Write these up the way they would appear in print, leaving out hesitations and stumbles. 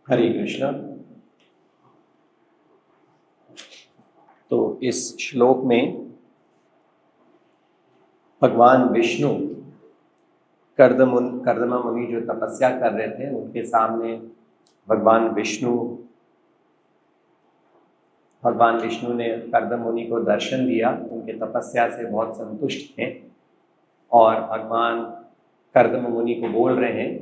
हरे कृष्णा। तो इस श्लोक में भगवान विष्णु कर्दमा मुनि जो तपस्या कर रहे थे उनके सामने भगवान विष्णु ने कर्दम मुनि को दर्शन दिया। उनके तपस्या से बहुत संतुष्ट थे और भगवान कर्दम मुनि को बोल रहे हैं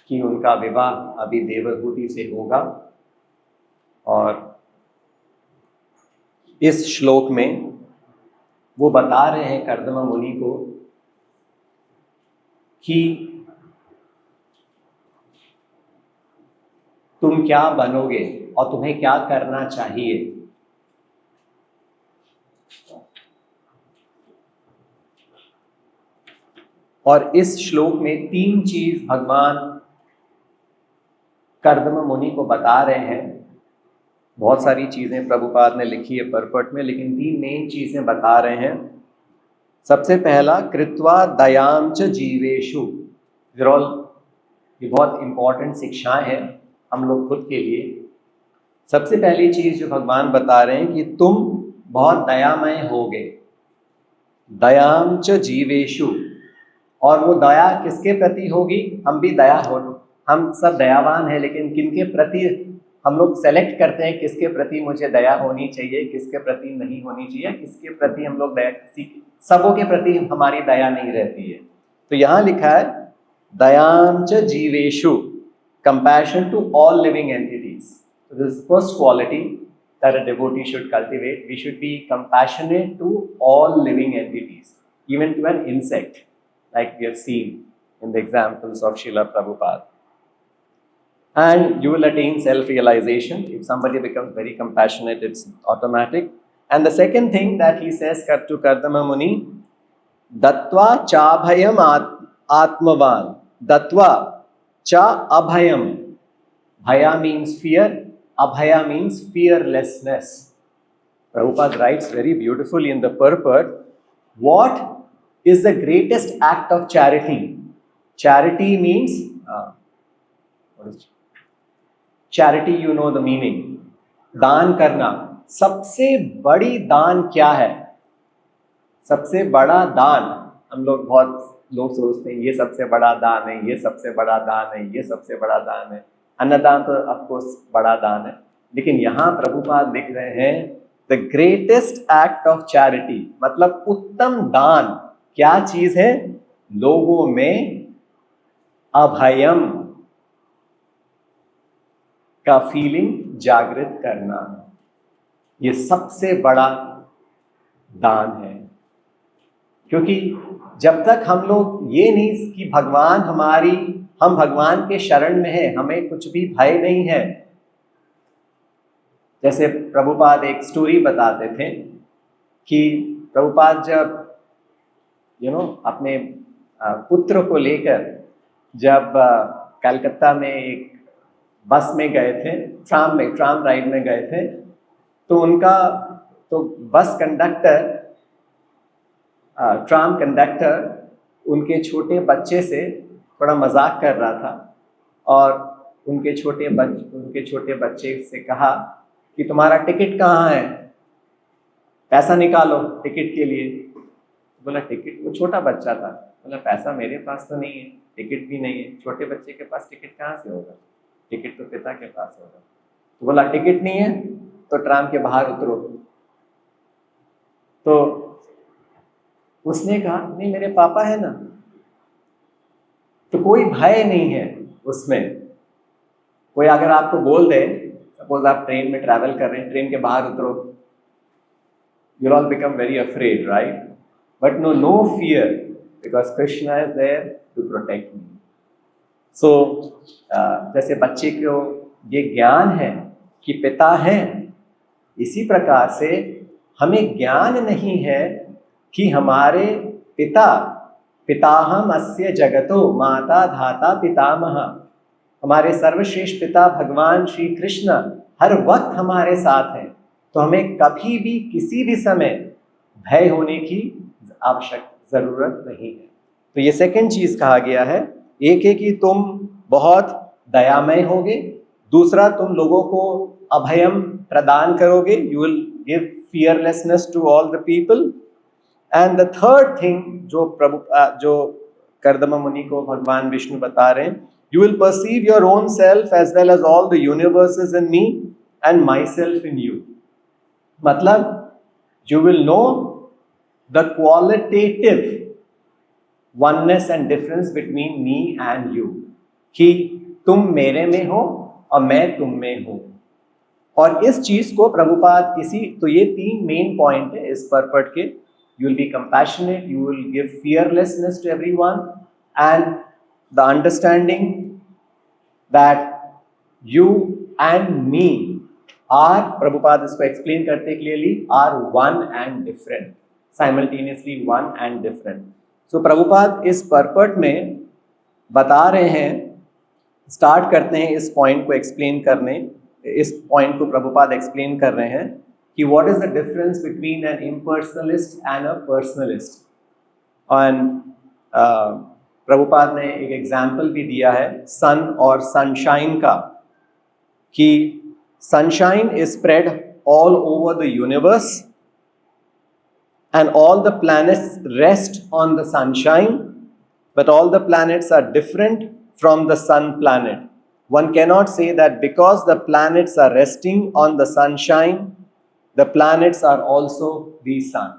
कि उनका विवाह अभी देवहूति से होगा। और इस श्लोक में वो बता रहे हैं कर्दम मुनि को कि तुम क्या बनोगे और तुम्हें क्या करना चाहिए। और इस श्लोक में 3 चीज भगवान कर्दम मुनि को बता रहे हैं। बहुत सारी चीजें प्रभुपाद ने लिखी है परपट में, लेकिन 3 मेन चीजें बता रहे हैं। सबसे पहला, कृत्वा दयाम च जीवेषु। ये बहुत इंपॉर्टेंट शिक्षाएं हैं हम लोग खुद के लिए। सबसे पहली चीज जो भगवान बता रहे हैं कि तुम बहुत दयामय होगे। दयाम च जीवेषु। और वो दया किसके प्रति होगी? हम भी हम सब दयावान हैं, लेकिन किनके प्रति हम लोग सेलेक्ट करते हैं किसके प्रति मुझे दया होनी चाहिए, किसके प्रति नहीं होनी चाहिए, किसके प्रति हम लोग दया, सबों के प्रति हमारी दया नहीं रहती है। तो यहाँ लिखा है दयाम च जीवेषु, compassion to all living entities. So this is first quality that a devotee should cultivate. We should be compassionate to all living entities, even to an insect, like we have seen in the examples of Srila Prabhupada. And you will attain self-realization. If somebody becomes very compassionate, it's automatic. And the second thing that he says to Kardama Muni, Dattva chabhayam atmavan. Dattva cha abhayam. Bhaya means fear, abhaya means fearlessness. Prabhupada writes very beautifully in the purport, what is the greatest act of charity? Charity means, what is charity? You know the meaning. दान करना। सबसे बड़ी दान क्या है? सबसे बड़ा दान, बहुत लोग सोचते हैं ये सबसे बड़ा दान है, ये सबसे बड़ा दान है, ये सबसे बड़ा दान है। अन्नदान तो ऑफकोर्स बड़ा दान है, लेकिन यहाँ प्रभुपाद लिख रहे हैं the greatest act of charity, मतलब उत्तम दान क्या चीज है? लोगों में अभयम का फीलिंग जागृत करना, ये सबसे बड़ा दान है। क्योंकि जब तक हम लोग ये नहीं कि हम भगवान के शरण में हैं, हमें कुछ भी भय नहीं है। जैसे प्रभुपाद एक स्टोरी बताते थे कि प्रभुपाद जब अपने पुत्र को लेकर जब कलकत्ता में एक बस में गए थे, ट्राम राइड में गए थे, तो बस कंडक्टर, ट्राम कंडक्टर उनके छोटे बच्चे से थोड़ा मजाक कर रहा था और उनके छोटे बच्चे से कहा कि तुम्हारा टिकट कहाँ है, पैसा निकालो टिकट के लिए। बोला टिकट, वो छोटा बच्चा था, बोला पैसा मेरे पास तो नहीं है, टिकट भी नहीं है, छोटे बच्चे के पास टिकट कहाँ से होगा, टिकट तो पिता के पास होगा। तो बोला टिकट नहीं है तो ट्राम के बाहर उतरो। तो उसने कहा नहीं मेरे पापा है ना। तो कोई भय नहीं है उसमें। कोई अगर आपको बोल दे, सपोज आप ट्रेन में ट्रैवल कर रहे हैं, ट्रेन के बाहर उतरो, you'll all become very afraid, right? But no fear, because Krishna is there to protect me. So जैसे बच्चे को ये ज्ञान है कि पिता है, इसी प्रकार से हमें ज्ञान नहीं है कि हमारे पिताहम अस्य जगतो माता धाता पितामह, हमारे सर्वश्रेष्ठ पिता भगवान श्री कृष्ण हर वक्त हमारे साथ हैं। तो हमें कभी भी किसी भी समय भय होने की जरूरत नहीं है। तो ये सेकंड चीज कहा गया है। एक है कि तुम बहुत दयामय होगे, दूसरा, तुम लोगों को अभयम प्रदान करोगे, you will give fearlessness to all the people. And the third thing जो कर्दम मुनि को भगवान विष्णु बता रहे हैं, you will perceive your own self as well as all the universes in me and my self in you. मतलब you will know the qualitative oneness and difference between me and you, कि तुम मेरे में हो और मैं तुम में हूं। और इस चीज को प्रभुपाद तो ये 3 मेन पॉइंट है इस पर्पट के। You will be compassionate, you will give fearlessness to everyone, and the understanding that you and me are, Prabhupada इसको एक्सप्लेन करते clearly, are one and different, simultaneously one and different। So Prabhupada इस पर्पट में बता रहे हैं, स्टार्ट करते हैं इस पॉइंट को एक्सप्लेन करने, इस पॉइंट को प्रभुपाद एक्सप्लेन कर रहे हैं कि what is the difference between an impersonalist and a personalist. And Prabhupada ने एक एग्जाम्पल भी दिया है सन और सनशाइन का, कि sunshine is spread all over the universe and all the planets rest on the sunshine, but all the planets are different from the sun planet. One cannot say that because the planets are resting on the sunshine, the planets are also the sun.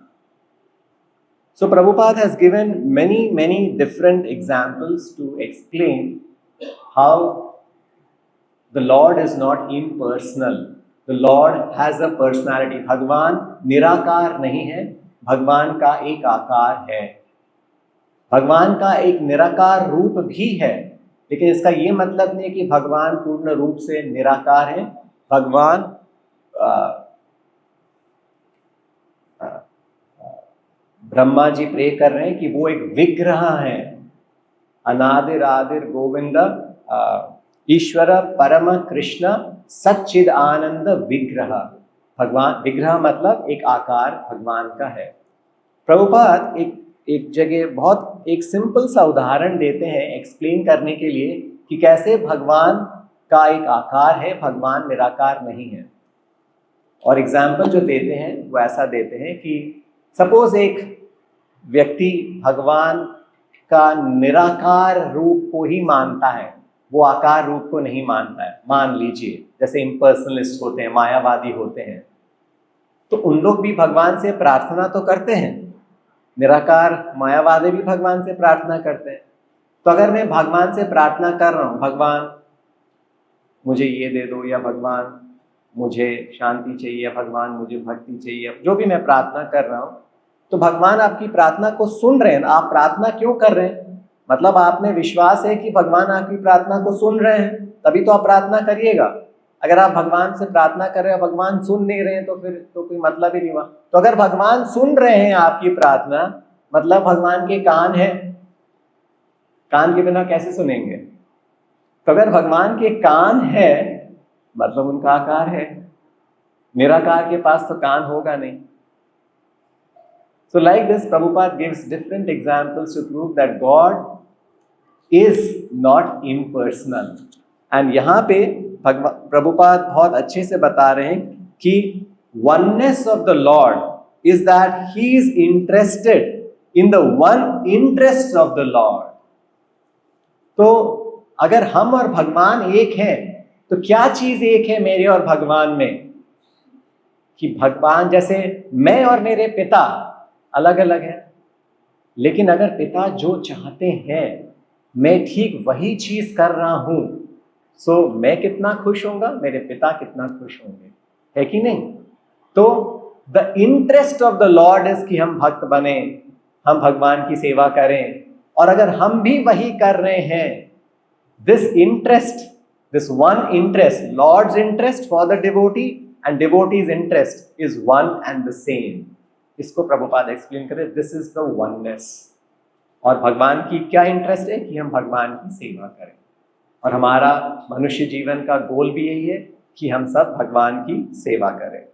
So Prabhupada has given many different examples to explain how the Lord is not impersonal. The Lord has a personality. भगवान निराकार नहीं है, भगवान का एक आकार है, भगवान का एक निराकार रूप भी है। लेकिन इसका ये मतलब नहीं कि भगवान पूर्ण रूप से निराकार है। भगवान ब्रह्मा जी प्रे कर रहे हैं कि वो एक विग्रह है, अनादिर आदिर गोविंद ईश्वर परम कृष्ण सच्चिद आनंद विग्रह। भगवान विग्रह मतलब एक आकार भगवान का है। प्रभुपाद एक जगह बहुत एक सिंपल सा उदाहरण देते हैं एक्सप्लेन करने के लिए कि कैसे भगवान का एक आकार है, भगवान निराकार नहीं है। और एग्जाम्पल जो देते हैं वो ऐसा देते हैं कि सपोज एक व्यक्ति भगवान का निराकार रूप को ही मानता है, वो आकार रूप को नहीं मानता है। मान लीजिए जैसे इम्पर्सनलिस्ट होते हैं, मायावादी होते हैं, तो उन लोग भी भगवान से प्रार्थना तो करते हैं, निराकार मायावादी भी भगवान से प्रार्थना करते हैं। तो अगर मैं भगवान से प्रार्थना कर रहा हूँ, भगवान मुझे ये दे दो, या भगवान मुझे शांति चाहिए, या भगवान मुझे भक्ति चाहिए, जो भी मैं प्रार्थना कर रहा हूँ, तो भगवान आपकी प्रार्थना को सुन रहे हैं। आप प्रार्थना क्यों कर रहे हैं? मतलब आप में विश्वास है कि भगवान आपकी प्रार्थना को सुन रहे हैं, तभी तो आप प्रार्थना करिएगा। अगर आप भगवान से प्रार्थना कर रहे हैं, भगवान सुन नहीं रहे हैं, तो फिर तो कोई मतलब ही नहीं हुआ। तो अगर भगवान सुन रहे हैं आपकी प्रार्थना, मतलब भगवान के कान है, कान के बिना कैसे सुनेंगे? तो अगर भगवान के कान है मतलब उनका आकार है, निराकार के पास तो कान होगा नहीं। So like this, Prabhupada gives different examples to prove that God is not impersonal. And यहाँ पे प्रभुपाद बहुत अच्छे से बता रहे हैं कि oneness of the Lord is that He is interested in the one interest of the Lord. तो अगर हम और भगवान एक हैं, तो क्या चीज एक है मेरे और भगवान में? कि भगवान जैसे मैं और मेरे पिता अलग अलग है, लेकिन अगर पिता जो चाहते हैं मैं ठीक वही चीज कर रहा हूं, सो मैं कितना खुश होऊंगा, मेरे पिता कितना खुश होंगे, है कि नहीं? तो the interest of the lord is कि हम भक्त बने, हम भगवान की सेवा करें। और अगर हम भी वही कर रहे हैं, this interest, this one interest, lord's interest for the devotee and devotee's interest is one and the same. इसको प्रभुपाद एक्सप्लेन करें, दिस इज द वननेस। और भगवान की क्या इंटरेस्ट है? कि हम भगवान की सेवा करें। और हमारा मनुष्य जीवन का गोल भी यही है कि हम सब भगवान की सेवा करें।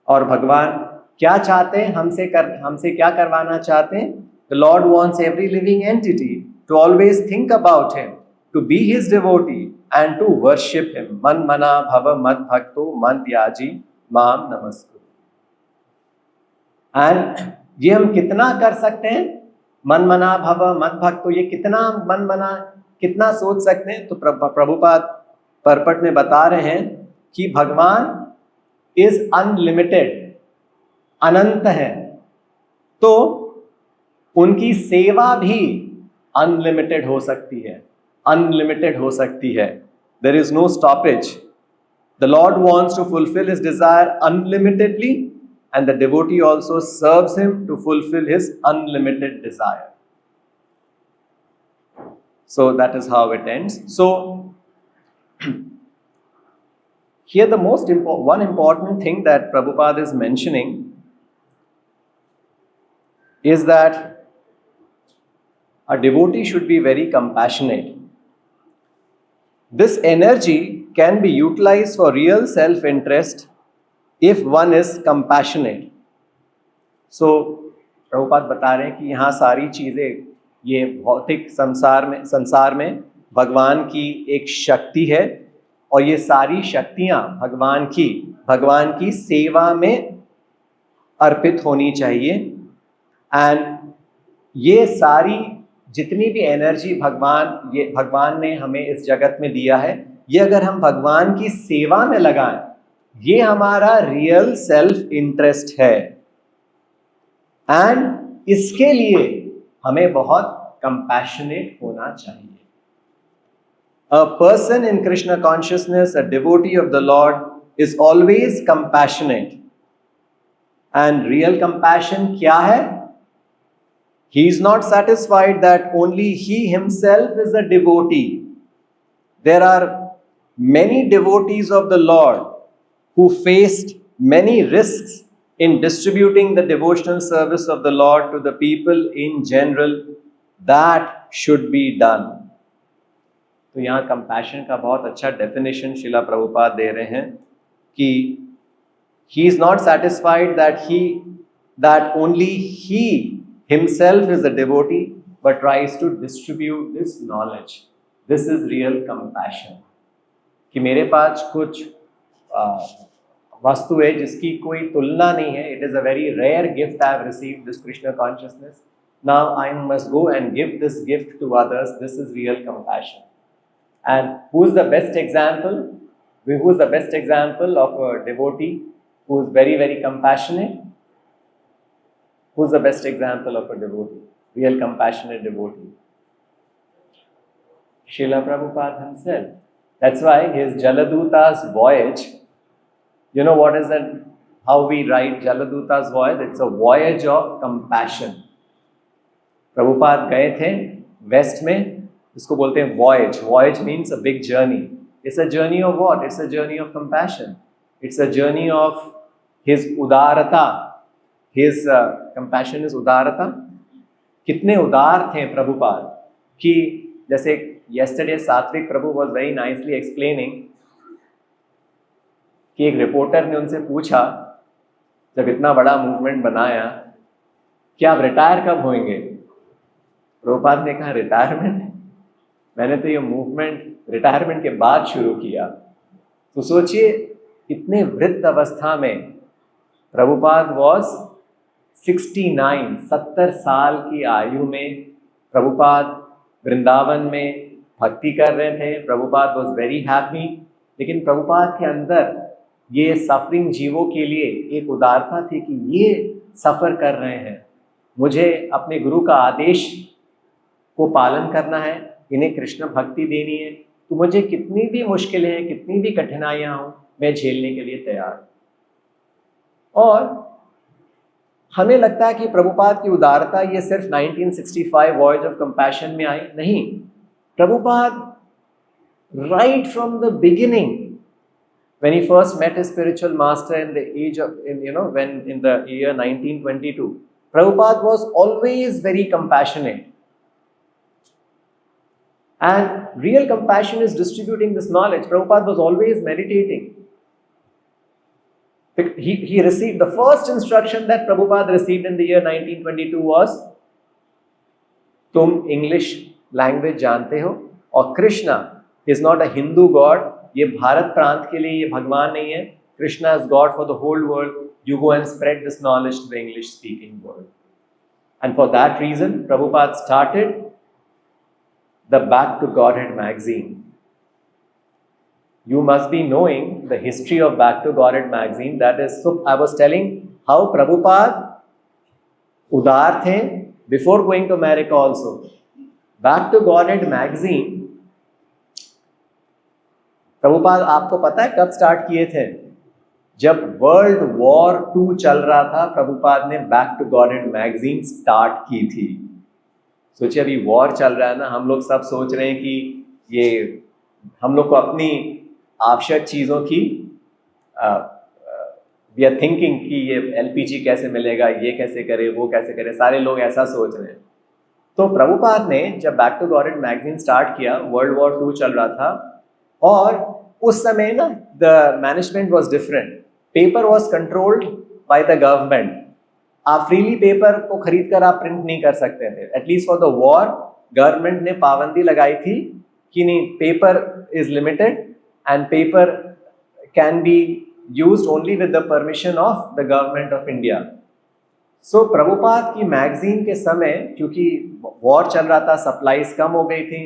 और भगवान क्या चाहते हैं हमसे क्या करवाना चाहते हैं? The lord wants every living entity to always think about him, to be his devotee and to worship him. Man mana bhava mad bhakto man tyaji mam namaskuru. And ये हम कितना कर सकते हैं? मन मना भव मद भक्तो, ये कितना मन मना, कितना सोच सकते हैं? तो प्रभुपाद परपट में बता रहे हैं कि भगवान इज अनलिमिटेड, अनंत है, तो उनकी सेवा भी अनलिमिटेड हो सकती है, अनलिमिटेड हो सकती है. There is no stoppage. The lord wants to fulfil his desire unlimitedly, and the devotee also serves him to fulfill his unlimited desire. So that is how it ends. So here the one important thing that Prabhupada is mentioning is that a devotee should be very compassionate. This energy can be utilized for real self-interest if one is compassionate. So Prabhupada बता रहे हैं कि यहाँ सारी चीज़ें, ये भौतिक संसार में भगवान की एक शक्ति है, और ये सारी शक्तियाँ भगवान की सेवा में अर्पित होनी चाहिए. एंड ये सारी जितनी भी एनर्जी भगवान ने हमें इस जगत में दिया है, ये अगर हम भगवान की सेवा में लगाएं, ये हमारा रियल सेल्फ इंटरेस्ट है. एंड इसके लिए हमें बहुत कंपैशनेट होना चाहिए. A person in Krishna consciousness, a devotee of the lord, is always compassionate. And real compassion क्या है? He is not satisfied that only he himself is a devotee. There are many devotees of the lord who faced many risks in distributing the devotional service of the Lord to the people in general. That should be done. तो यहाँ compassion का बहुत अच्छा definition शिला प्रभुपाद दे रहे हैं कि he is not satisfied that only he himself is a devotee, but tries to distribute this knowledge. This is real compassion. कि मेरे पास कुछ वस्तु है जिसकी कोई तुलना नहीं है. It is a very rare gift I have received this Krishna consciousness. Now I must go and give this gift to others. This is real compassion. And who is the best example? Who is the best example of a devotee who is very very compassionate? Who is the best example of a devotee, real compassionate devotee? Srila Prabhupada himself. That's why his Jaladuta's voyage, you know what is that? How we write Jaladuta's voyage? It's a voyage of compassion. Prabhupada गए थे waste में, इसको बोलते हैं voyage. Voyage means a big journey. It's a journey of what? It's a journey of compassion. It's a journey of his udarata. His compassion is udarata. कितने उदार थे प्रभुपाद कि जैसे yesterday Satvik Prabhu was very nicely explaining कि एक reporter ने उनसे पूछा, जब इतना बड़ा मूवमेंट बनाया, क्या आप रिटायर कब होंगे? प्रभुपाद ने कहा, रिटायरमेंट? मैंने तो ये मूवमेंट रिटायरमेंट के बाद शुरू किया. तो सोचिए, इतने वृद्ध अवस्था में प्रभुपाद वॉज 69, 70 साल की आयु में प्रभुपाद वृंदावन में भक्ति कर रहे थे. Prabhupada was very happy. लेकिन प्रभुपाद के अंदर ये सफरिंग जीवों के लिए एक उदारता थी कि ये सफ़र कर रहे हैं, मुझे अपने गुरु का आदेश को पालन करना है, इन्हें कृष्ण भक्ति देनी है, तो मुझे कितनी भी मुश्किलें हैं, कितनी भी कठिनाइयाँ हों, मैं झेलने के लिए तैयार हूँ. और हमें लगता है कि प्रभुपाद की उदारता ये सिर्फ 1965 वॉयज ऑफ कंपैशन में आई. नहीं, Prabhupada right from the beginning, when he first met his spiritual master in the age of, when in the year 1922, Prabhupada was always very compassionate. And real compassion is distributing this knowledge. Prabhupada was always meditating. He received, the first instruction that Prabhupada received in the year 1922 was, तुम English language जानते हो और Krishna is not a Hindu god, ये भारत प्रांत के लिए ये भगवान नहीं है। Krishna is god for the whole world. You go and spread this knowledge to the English speaking world. And for that reason Prabhupada started the Back to Godhead magazine. You must be knowing the history of Back to Godhead magazine. That is, so I was telling how Prabhupada उदार थे before going to America also. Back to Godhead magazine, Prabhupada आपको पता है कब start किए थे? जब world war 2 चल रहा था, प्रभुपाद ने Back to Godhead magazine start की थी। सोचिए अभी वॉर चल रहा है ना, हम लोग सब सोच रहे हैं कि ये हम लोग को अपनी आवश्यक चीज़ों की वी आर थिंकिंग कि ये एलपीजी कैसे मिलेगा, ये कैसे करे, वो कैसे करे, सारे लोग ऐसा सोच रहे हैं। तो प्रभुपाद ने जब Back to Godhead magazine start किया, वर्ल्ड वॉर 2 चल रहा था और उस समय ना the management was different. Paper was controlled by the government. आप फ्रीली पेपर को खरीद कर आप प्रिंट नहीं कर सकते थे। At least for the war government ने पाबंदी लगाई थी कि नहीं, paper is limited and paper can be used only with the permission of the government of India. So Prabhupada की मैगजीन के समय, क्योंकि वॉर चल रहा था, सप्लाईज कम हो गई थी,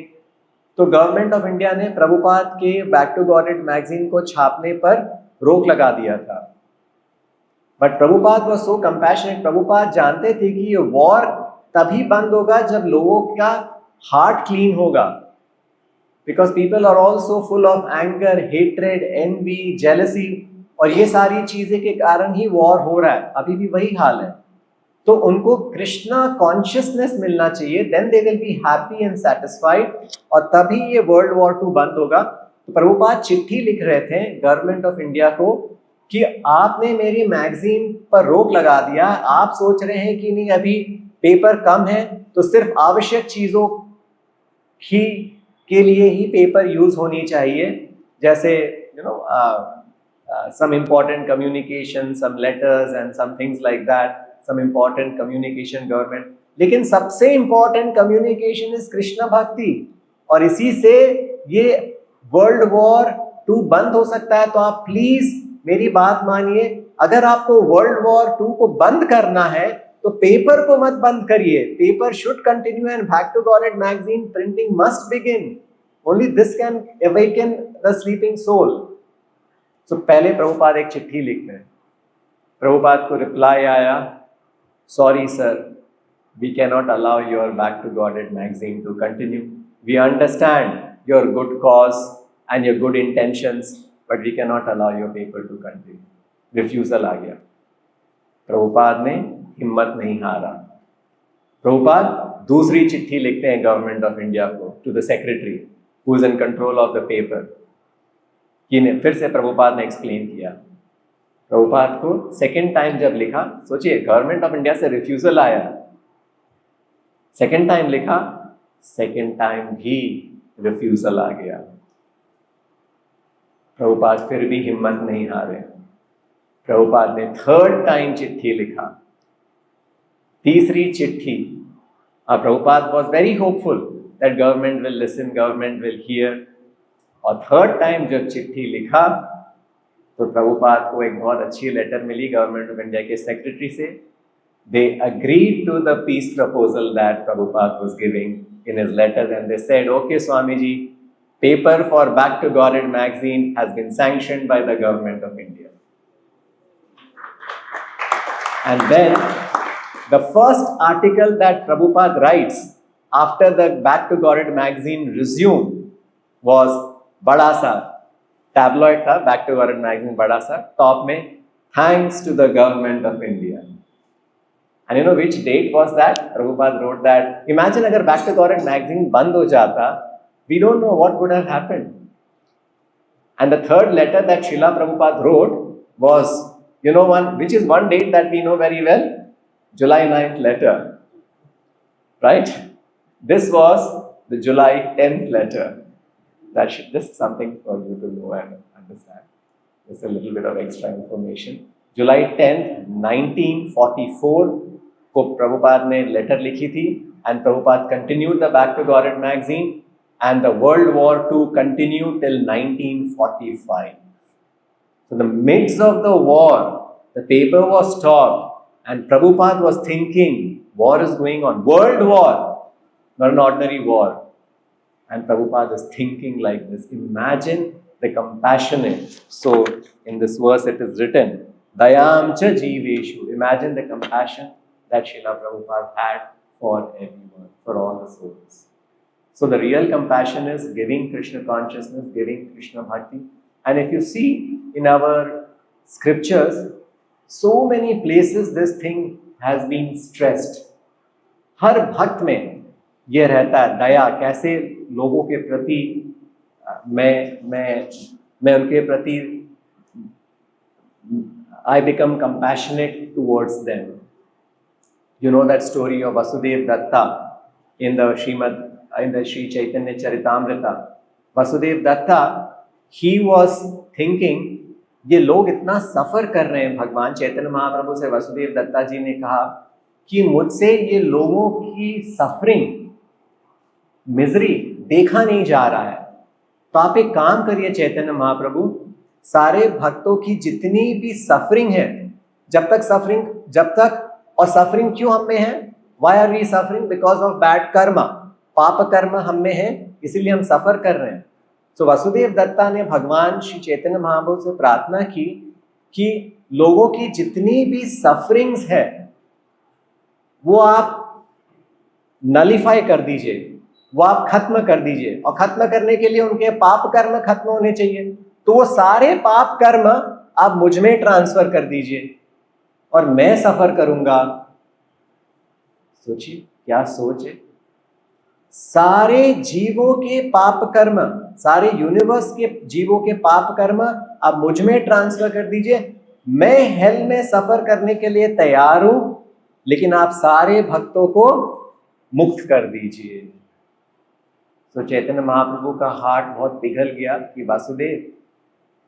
तो गवर्नमेंट ऑफ इंडिया ने प्रभुपाद के बैक टू गॉडहेड मैगजीन को छापने पर रोक लगा दिया था। But Prabhupada was so compassionate. Prabhupada जानते थे कि ये वॉर तभी बंद होगा जब लोगों का हार्ट क्लीन होगा। Because people are also full of anger, hatred, envy, jealousy, और ये सारी चीजें के कारण ही वॉर हो रहा है, अभी भी वही हाल है। तो उनको कृष्णा कॉन्शियसनेस मिलना चाहिए, then they will be happy and satisfied, और तभी ये वर्ल्ड वॉर 2 बंद होगा। तो प्रभुपाद चिट्ठी लिख रहे थे गवर्नमेंट ऑफ इंडिया को कि आपने मेरी मैगजीन पर रोक लगा दिया, आप सोच रहे हैं कि नहीं अभी पेपर कम है तो सिर्फ आवश्यक चीजों ही के लिए ही पेपर यूज होनी चाहिए, जैसे some important communication, some letters and some things like that, some important communication government। लेकिन सबसे important communication is कृष्ण भक्ति, और इसी से ये वर्ल्ड वॉर 2 बंद हो सकता है। तो आप प्लीज मेरी बात मानिए, अगर आपको वर्ल्ड वॉर 2 को बंद करना है तो पेपर को मत बंद करिए। Paper should continue and back to Godhead magazine printing must begin. Only this can awaken the sleeping soul. So पहले प्रभुपाद एक चिट्ठी लिख रहे हैं। प्रभुपाद को रिप्लाई आया, sorry sir, we can not allow your back to Godhead magazine to continue. We understand your good cause and your good intentions, but we can not allow your paper to continue. Refusal आ गया। प्रभुपाद ने हिम्मत नहीं हारा। प्रभुपाद दूसरी चिट्ठी लिखते हैं गवर्नमेंट ऑफ इंडिया को, to the secretary who is in control of the paper. कि फिर से प्रभुपाद ने एक्सप्लेन किया। प्रभुपाद को सेकेंड टाइम जब लिखा, सोचिए गवर्नमेंट ऑफ इंडिया से रिफ्यूजल आया, सेकेंड टाइम लिखा, सेकेंड टाइम भी रिफ्यूजल आ गया। प्रभुपाद फिर भी हिम्मत नहीं हारे। प्रभुपाद ने थर्ड टाइम चिट्ठी लिखा, तीसरी चिट्ठी। Prabhupada was very hopeful that government will listen, government will hear. और थर्ड टाइम जब चिट्ठी लिखा तो प्रभुपाद को एक बहुत अच्छी लेटर मिली गवर्नमेंट ऑफ इंडिया के सेक्रेटरी से। They agreed to the peace proposal that Prabhupada was giving in his letter, and they said, okay Swami ji, paper for Back to Godhead magazine has been sanctioned by the government of India. And then the first article that Prabhupada writes after the Back to Godhead magazine resumed was बड़ा सा tabloid था, Back to Godhead magazine बड़ा सा, top में thanks to the government of India. And you know which date was that? Prabhupada wrote that. Imagine अगर Back to Godhead magazine बंद हो जाता, we don't know what would have happened. And the third letter that Srila Prabhupada wrote was, you know, which is one date that we know very well, July 9th letter, right? This was the July 10th letter. This is something for you to know and understand. It's a little bit of extra information. July 10th, 1944 को प्रभुपाद ने letter लिखी थी, and Prabhupada continued the Back to Godhead magazine. and the World War II continued till 1945. So in the midst of the war, the paper was stopped and Prabhupada was thinking, war is going on, world war, not an ordinary war. And Prabhupada is thinking like this. Imagine the compassionate. So in this verse it is written, Dayam cha jiveshu. Imagine the compassion that Srila Prabhupada had for everyone, for all the souls. So the real compassion is giving Krishna consciousness, giving Krishna bhakti. And if you see in our scriptures, so many places this thing has been stressed. हर भक्त में ये रहता है दया, कैसे लोगों के प्रति मैं उनके प्रति I become compassionate towards them. You know that story of Vasudev Datta in the Sri Chaitanya Charitamrita. Vasudev Datta, he was thinking, ये लोग इतना सफर कर रहे हैं, भगवान चैतन्य महाप्रभु से वसुदेव दत्ता जी ने कहा कि मुझसे ये लोगों की सफरिंग, मिजरी देखा नहीं जा रहा है, तो आप एक काम करिए चैतन्य महाप्रभु, सारे भक्तों की जितनी भी सफरिंग है, जब तक और सफरिंग क्यों हम में है? Why are we suffering? Because of bad karma, पाप कर्म हम में है, इसीलिए हम सफर कर रहे हैं. तो वसुदेव दत्ता ने भगवान श्री चैतन्य महाप्रभु से प्रार्थना की कि लोगों की जितनी भी सफरिंग्स है वो आप नलिफाई कर दीजिए, वो आप खत्म कर दीजिए, और खत्म करने के लिए उनके पाप कर्म खत्म होने चाहिए. तो वो सारे पाप कर्म आप मुझ में ट्रांसफर कर दीजिए और मैं सफर करूंगा. सोचिए क्या सोच है. सारे जीवों के पाप कर्म, सारे यूनिवर्स के जीवों के पाप कर्म आप मुझ में ट्रांसफर कर दीजिए, मैं हेल में सफर करने के लिए तैयार हूं, लेकिन आप सारे भक्तों को मुक्त कर दीजिए. तो चैतन्य महाप्रभु का हार्ट बहुत पिघल गया कि वासुदेव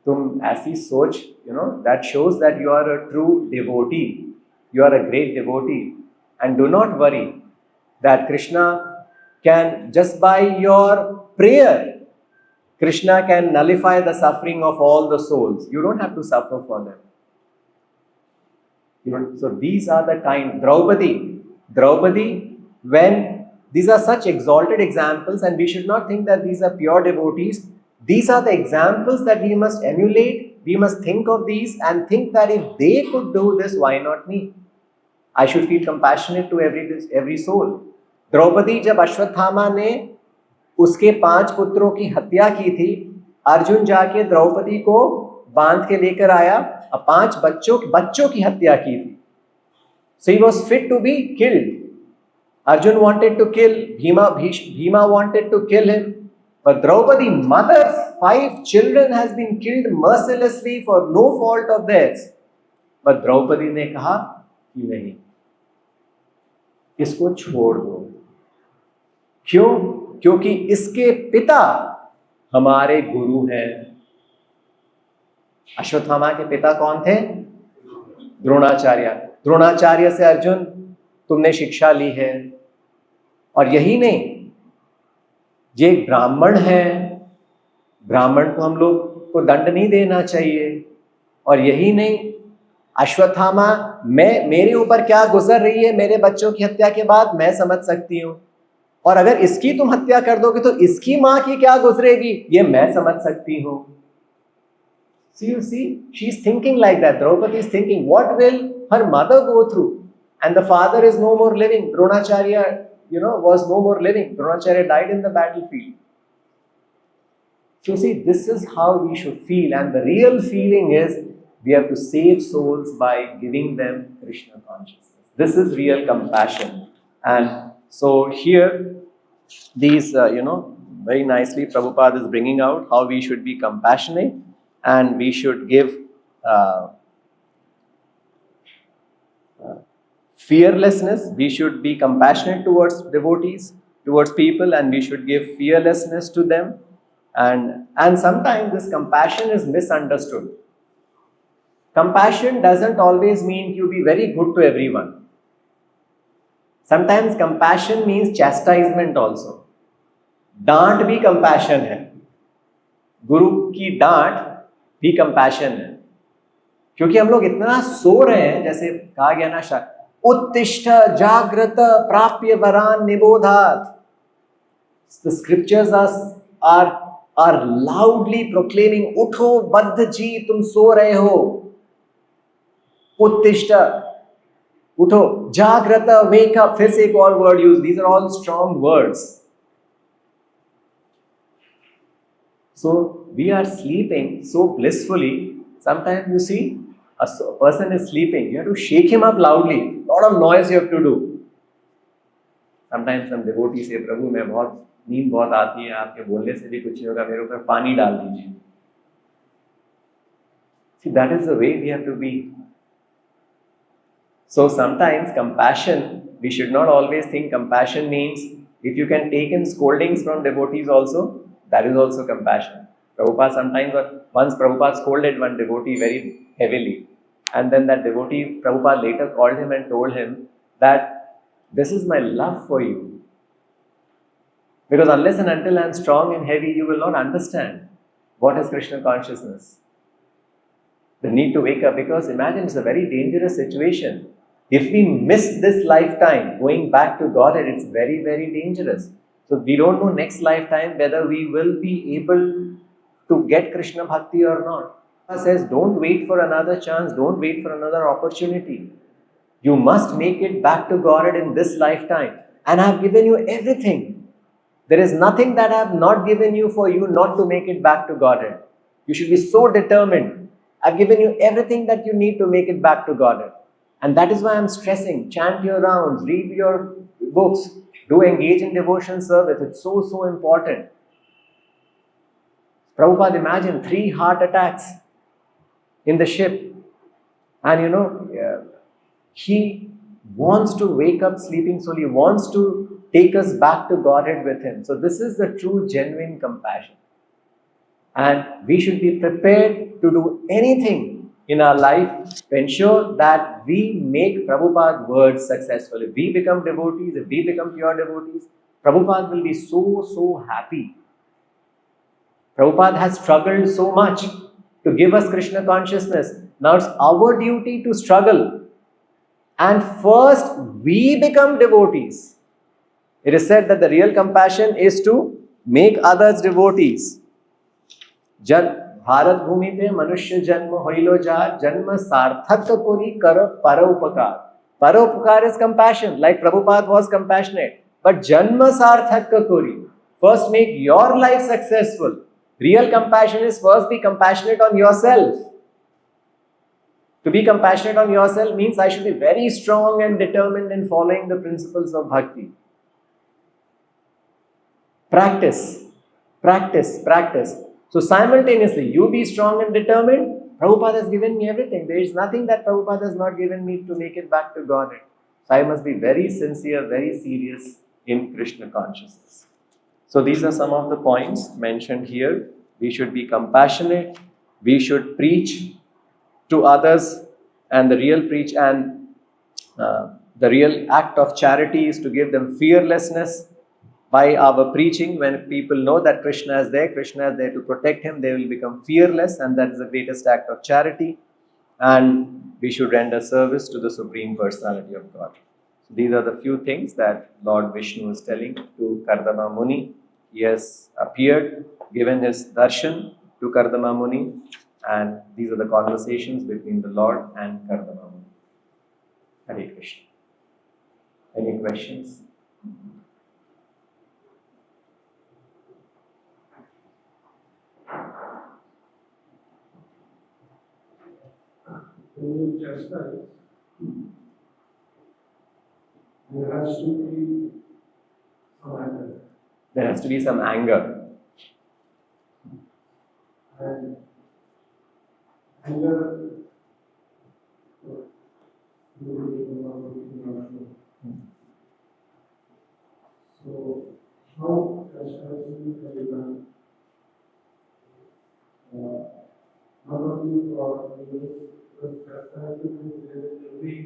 तुम ऐसी सोच, that shows that you are a true devotee, you are a great devotee, and do not worry that Krishna can, just by your prayer, Krishna can nullify the suffering of all the souls. You don't have to suffer for them. So these are the kind, Draupadi, when these are such exalted examples, and we should not think that these are pure devotees. These are the examples that we must emulate. We must think of these and think that if they could do this, why not me? I should feel compassionate to every soul. Draupadi, जब अश्वत्थामा ने उसके 5 पुत्रों की हत्या की थी, अर्जुन जाके द्रौपदी को बांध के लेकर आया, 5 बच्चों की हत्या की थी. So he was fit to be killed. Arjun wanted to kill Bhima wanted to kill him, but Draupadi, mother's 5 children has been killed mercilessly for no fault of theirs. But Draupadi ने कहा कि नहीं, इसको छोड़ दो. क्यों? क्योंकि इसके पिता हमारे गुरु हैं. अश्वत्थामा के पिता कौन थे? द्रोणाचार्य. द्रोणाचार्य से अर्जुन तुमने शिक्षा ली है. और यही नहीं, ये ब्राह्मण है, ब्राह्मण को हम लोग को दंड नहीं देना चाहिए. और यही नहीं, अश्वत्थामा, मेरे ऊपर क्या गुजर रही है मेरे बच्चों की हत्या के बाद मैं समझ सकती हूं, और अगर इसकी तुम हत्या कर दोगे तो इसकी मां की क्या गुजरेगी ये मैं समझ सकती हूं. So you see, she is thinking like that. Draupadi is thinking, what will her mother go through? And the father is no more living. Dronacharya, was no more living. Dronacharya died in the battlefield. So see, this is how we should feel. And the real feeling is, we have to save souls by giving them Krishna consciousness. This is real compassion. And so here, these, very nicely Prabhupada is bringing out how we should be compassionate and we should give fearlessness. We should be compassionate towards devotees, towards people, and we should give fearlessness to them. And sometimes this compassion is misunderstood. Compassion doesn't always mean you be very good to everyone. Sometimes compassion means chastisement also. डांट भी compassion है, गुरु की डांट भी compassion है, क्योंकि हम लोग इतना सो रहे हैं, जैसे कहा गया ना, उत्तिष्ठ जागृत प्राप्य वरान निबोधात. The scriptures are loudly proclaiming, उठो बद्ध जी, तुम सो रहे हो. उत्तिष्ठ, उठो. जागृत, wake up. फिर से एक और word use. These are all strong words. So we are sleeping so blissfully. Sometimes you see a person is sleeping, you have to shake him up loudly. Lot of noise you have to do. Sometimes some devotees say, प्रभु मैं बहुत नींद बहुत आती है, आपके बोलने से भी कुछ नहीं होगा, मेरे ऊपर पानी डाल दीजिए. See, that is the way we have to be. So sometimes compassion, we should not always think compassion means if you can take in scoldings from devotees also, that is also compassion. Prabhupada sometimes, once Prabhupada scolded one devotee very heavily, and then that devotee, Prabhupada later called him and told him that this is my love for you. Because unless and until I am strong and heavy, you will not understand what is Krishna consciousness. The need to wake up, because imagine it's a very dangerous situation. If we miss this lifetime, going back to Godhead, it's very, very dangerous. So we don't know next lifetime whether we will be able to get Krishna Bhakti or not. He says, don't wait for another chance, don't wait for another opportunity. You must make it back to Godhead in this lifetime. And I have given you everything. There is nothing that I have not given you for you not to make it back to Godhead. You should be so determined. I've given you everything that you need to make it back to Godhead. And that is why I'm stressing. Chant your rounds, read your books, do engage in devotion service. It's so, so important. Prabhupada, imagine 3 heart attacks in the ship. And he wants to wake up sleeping soul. He wants to take us back to Godhead with him. So this is the true, genuine compassion. And we should be prepared to do anything in our life to ensure that we make Prabhupada's words successful. If we become devotees, if we become pure devotees, Prabhupada will be so, so happy. Prabhupada has struggled so much to give us Krishna consciousness. Now it's our duty to struggle. And first, we become devotees. It is said that the real compassion is to make others devotees. जन भारत भूमि पे मनुष्य जन्म होइलो जा, जन्म सार्थक कोरी कर परोपकार. Paropakar is compassion, like Prabhupada was compassionate. But janma sarthak kori. First make your life successful. Real compassion is first be compassionate on yourself. To be compassionate on yourself means I should be very strong and determined in following the principles of bhakti. Practice, practice, practice. So simultaneously, you be strong and determined. Prabhupada has given me everything. There is nothing that Prabhupada has not given me to make it back to Godhead. So I must be very sincere, very serious in Krishna consciousness. So these are some of the points mentioned here. We should be compassionate. We should preach to others, and the real act of charity is to give them fearlessness. By our preaching, when people know that Krishna is there to protect him, they will become fearless, and that is the greatest act of charity. And we should render service to the Supreme Personality of God. So these are the few things that Lord Vishnu is telling to Kardama Muni. He has appeared, given his darshan to Kardama Muni, and these are the conversations between the Lord and Kardama Muni. Hare Krishna. Any questions? Chastise, there has to be some anger. There has to be some anger. And anger, so how chastising can be done? Not only for the chastising is there in every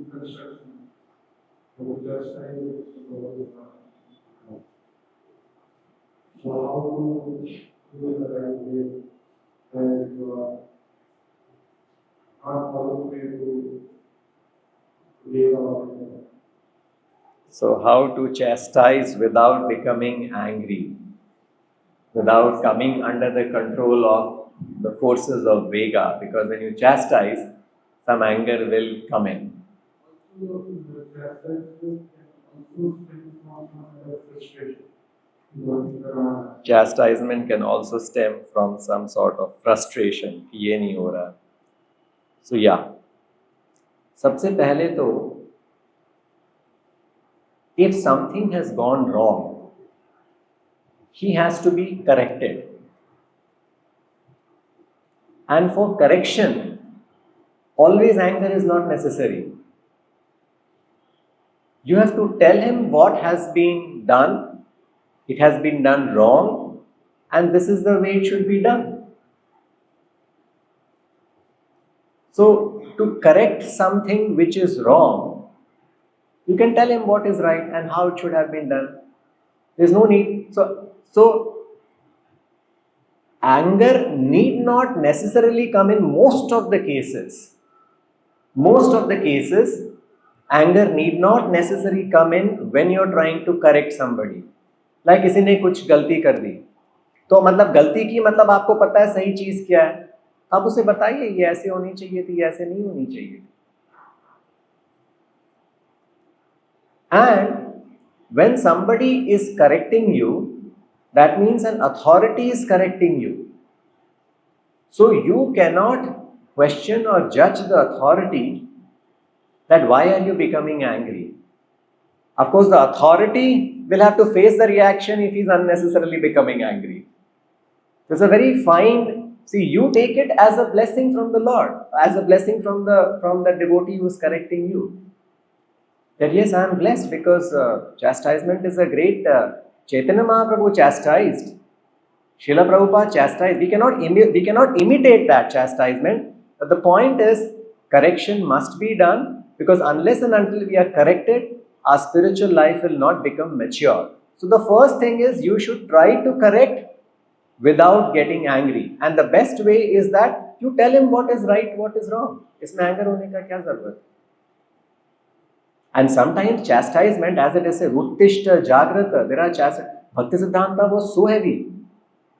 construction, but chastising is for So how to do the right way and you are not follow way to live our life. So, how to chastise without becoming angry, without coming under the control of the forces of Vega, because when you chastise, some anger will come in. Also, the chastisement can also stem from some frustration. Chastisement can also stem from some sort of frustration कि ये नहीं हो रहा. So yeah, सबसे पहले तो if something has gone wrong, he has to be corrected. And for correction, always anger is not necessary. You have to tell him what has been done. It has been done wrong, and this is the way it should be done. So, to correct something which is wrong, you can tell him what is right and how it should have been done. There's no need. So anger need not necessarily come in most of the cases. Most of the cases, anger need not necessarily come in when you're trying to correct somebody. Like किसी ने कुछ गलती कर दी, तो मतलब गलती की मतलब आपको पता है सही चीज क्या है, आप उसे बताइए ये ऐसे होनी चाहिए थी, ये ऐसे नहीं होनी चाहिए. And when somebody is correcting you, that means an authority is correcting you. So you cannot question or judge the authority that why are you becoming angry. Of course, the authority will have to face the reaction if he's unnecessarily becoming angry. It's a very fine, see, you take it as a blessing from the Lord, as a blessing from the devotee who is correcting you. That yes, I am blessed because chastisement is a great, Chaitanya Mahaprabhu chastised, Srila Prabhupada chastised. We cannot imitate that chastisement, but the point is, correction must be done, because unless and until we are corrected, our spiritual life will not become mature. So the first thing is, you should try to correct without getting angry. And the best way is that you tell him what is right, what is wrong. इसमें anger होने का क्या जरूरत? And sometimes chastisement, as it is a Uttishta Jagrata, there are Bhakti Siddhanta was so heavy.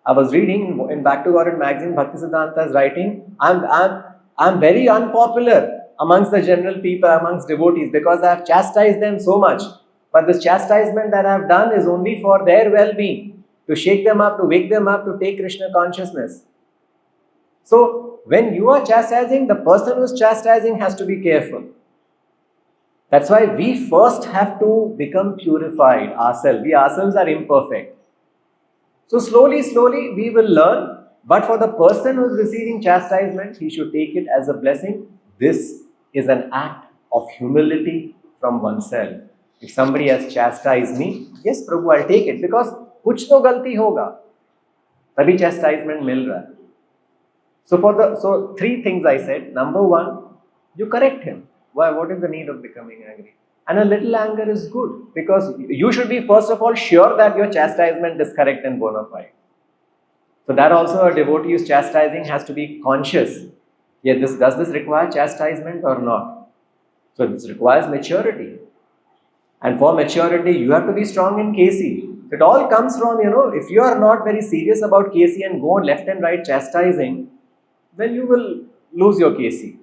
I was reading in Back to Godhead magazine, Bhakti Siddhanta is writing, I'm very unpopular amongst the general people, amongst devotees, because I have chastised them so much. But this chastisement that I have done is only for their well-being, to shake them up, to wake them up, to take Krishna consciousness. So, when you are chastising, the person who is chastising has to be careful. That's why we first have to become purified ourselves. We ourselves are imperfect. So slowly we will learn. But for the person who is receiving chastisement, he should take it as a blessing. This is an act of humility from oneself. If somebody has chastised me, yes, Prabhu, I'll take it, because कुछ तो गलती होगा, तभी chastisement मिल रहा है. So three things I said. Number one, you correct him. Why? What is the need of becoming angry? And a little anger is good, because you should be first of all sure that your chastisement is correct and bona fide. So that also a devotee who is chastising has to be conscious. Yeah, does this require chastisement or not? So this requires maturity. And for maturity, you have to be strong in KC. It all comes from, if you are not very serious about KC and go left and right chastising, then you will lose your KC.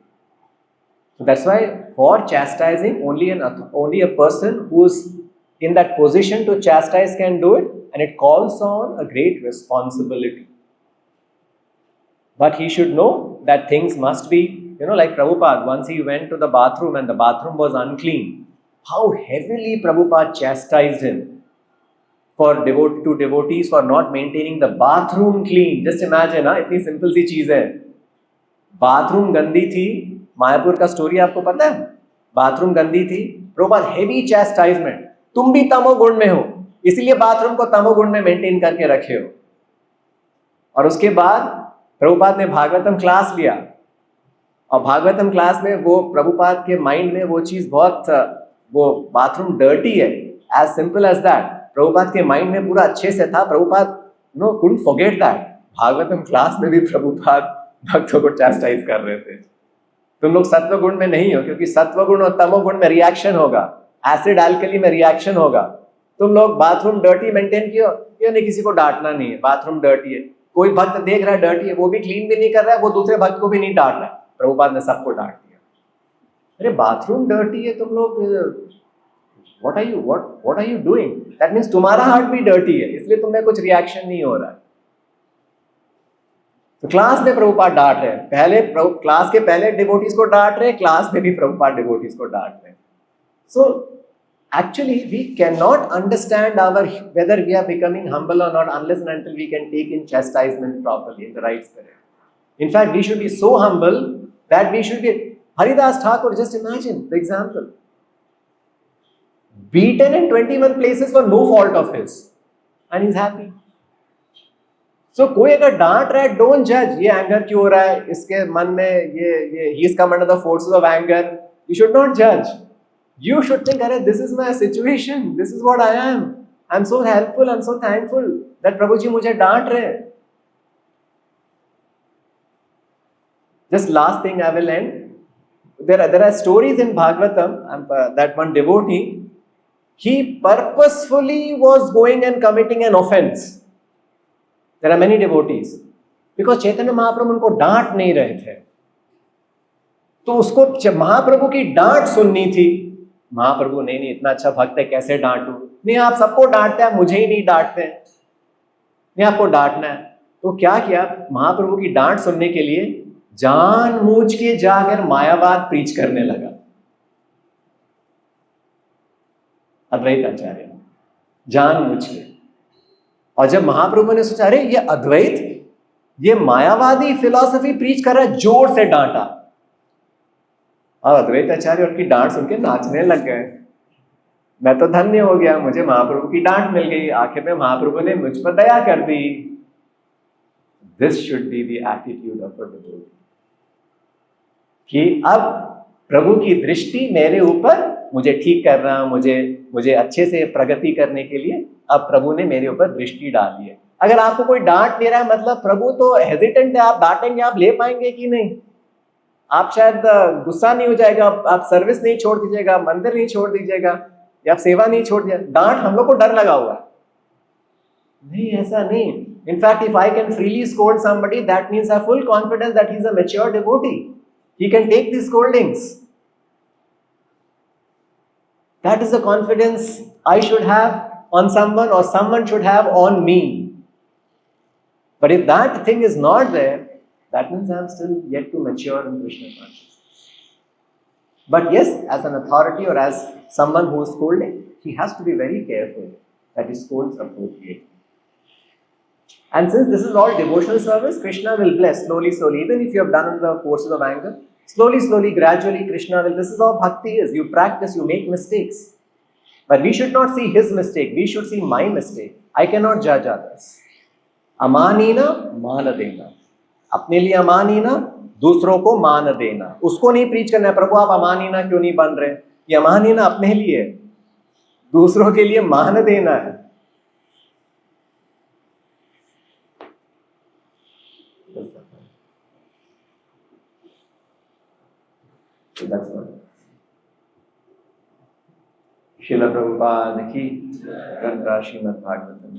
So that's why for chastising, only a person who is in that position to chastise can do it, and it calls on a great responsibility. But he should know that things must be, like Prabhupada, once he went to the bathroom and the bathroom was unclean. How heavily Prabhupada chastised him for devotees for not maintaining the bathroom clean. Just imagine, इतनी simple सी चीज है. Bathroom गंदी थी, मायापुर का story आपको पता है? Bathroom गंदी थी, प्रभुपाद हेवी चैस्टाइजमेंट, तुम भी तमोगुण में हो, इसलिए बाथरूम को तमोगुण में मेंटेन करके रखे हो. और उसके बाद प्रभुपाद ने भागवतम क्लास लिया, और भागवतम क्लास में वो प्रभुपाद के माइंड में वो चीज बहुत, वो बाथरूम डर्टी है, as simple as that. Prabhupada के माइंड में पूरा अच्छे से था. Prabhupada no, couldn't forget that. Bhagavatam class में भी प्रभुपाद भक्तों को चैस्टाइज कर रहे थे, तुम लोग सत्व गुण में नहीं हो, क्योंकि सत्व गुण और तमो गुण में रिएक्शन होगा, एसिड एल्कली में रिएक्शन होगा। तुम लोग बाथरूम डर्टी मेंटेन किया, ये नहीं, किसी को डांटना नहीं है, बाथरूम डर्टी है, कोई भक्त देख रहा है डर्टी है, वो भी क्लीन भी नहीं कर रहा है, वो दूसरे भक्त को भी नहीं डांट रहा है, प्रभुपाद ने सबको डांट दिया। अरे बाथरूम डर्टी है, तुम लोग what are you doing? That means तुम्हारा हार्ट भी डर्टी है, इसलिए तुम्हें कुछ रिएक्शन नहीं हो रहा है। तो क्लास में प्रभुपाद डांट रहे हैं, पहले क्लास के पहले डिवोटीज को डांट रहे हैं, क्लास में भी प्रभुपाद डिवोटीज को डांट रहे हैं। सो actually we cannot understand whether we are becoming humble or not unless and until we can take in chastisement properly in the right spirit. In fact, we should be so humble that we should be, Haridas Thakur, just imagine the example, beaten in 21 places for no fault of his, and he's happy. So कोई अगर डांट रहा है, don't जज, ये anger क्यों हो रहा है, इसके मन में ये he is come under the forces of anger, you should not जज, you should think, अरे this is my situation, this is what I am, I'm so helpful, I'm so thankful that प्रभु जी मुझे डांट रहे हैं। Just last thing I will end, there are stories in Bhagavatam that one devotee, he purposefully was going and committing an offense. There are many devotees, because Chaitanya Mahaprabhu उनको डांट नहीं रहे थे, तो उसको महाप्रभु की डांट सुननी थी। महाप्रभु नहीं, इतना अच्छा भक्त है, कैसे डांटू, नहीं आप सबको डांटते हैं, मुझे ही नहीं डांटते, नहीं आपको डांटना है। तो क्या किया, महाप्रभु की डांट सुनने के लिए जानबूझ के जाकर मायावाद प्रीच करने लगा अद्वैत आचार्य, जानबूझ के। और जब महाप्रभु ने सोचा अरे ये अद्वैत, ये मायावादी फिलॉसफी प्रीच कर रहा है, जोर से डांटा, और अद्वैत आचार्य उनकी डांट सुन के नाचने लग गए। मैं तो धन्य हो गया, मुझे महाप्रभु की डांट मिल गई, आखिर में महाप्रभु ने मुझ पर दया कर दी। This should be the attitude of a devotee, कि अब प्रभु की दृष्टि मेरे ऊपर, मुझे ठीक कर रहा, मुझे अच्छे से प्रगति करने के लिए अब प्रभु ने मेरे ऊपर दृष्टि डाली है। अगर आपको कोई डांट दे रहा है, मतलब प्रभु तो हेजिटेंट है, आप डांटेंगे, आप ले पाएंगे कि नहीं? आप शायद गुस्सा नहीं हो जाएगा, आप सर्विस नहीं छोड़ दीजिएगा, मंदिर नहीं छोड़ दीजिएगा, या आप सेवा नहीं छोड़ दीजिएगा। डांट हम लोग को डर लगा हुआ है, नहीं ऐसा नहीं। In fact if I can freely scold somebody, that means I have full confidence that he is a mature devotee, he can take the scoldings. That is the confidence I should have on someone, or someone should have on me. But if that thing is not there, that means I am still yet to mature in Krishna consciousness. But yes, as an authority or as someone who is scolding, he has to be very careful that he scolds appropriately. And since this is all devotional service, Krishna will bless slowly, even if you have done the forces of anger, slowly, gradually, Krishna will, this is how bhakti is. You practice, you make mistakes. But we should not see his mistake, we should see my mistake. I cannot judge others. अमानीना मान देना, अपने लिए अमानीना, दूसरों को मान देना। उसको नहीं प्रीच करना है, प्रभु आप अमानीना क्यों नहीं बन रहे, ये अमानीना अपने लिए, दूसरों के लिए मान देना है। श्रील प्रभुपाद की, ग्रंथ श्रीमद् भागवतम।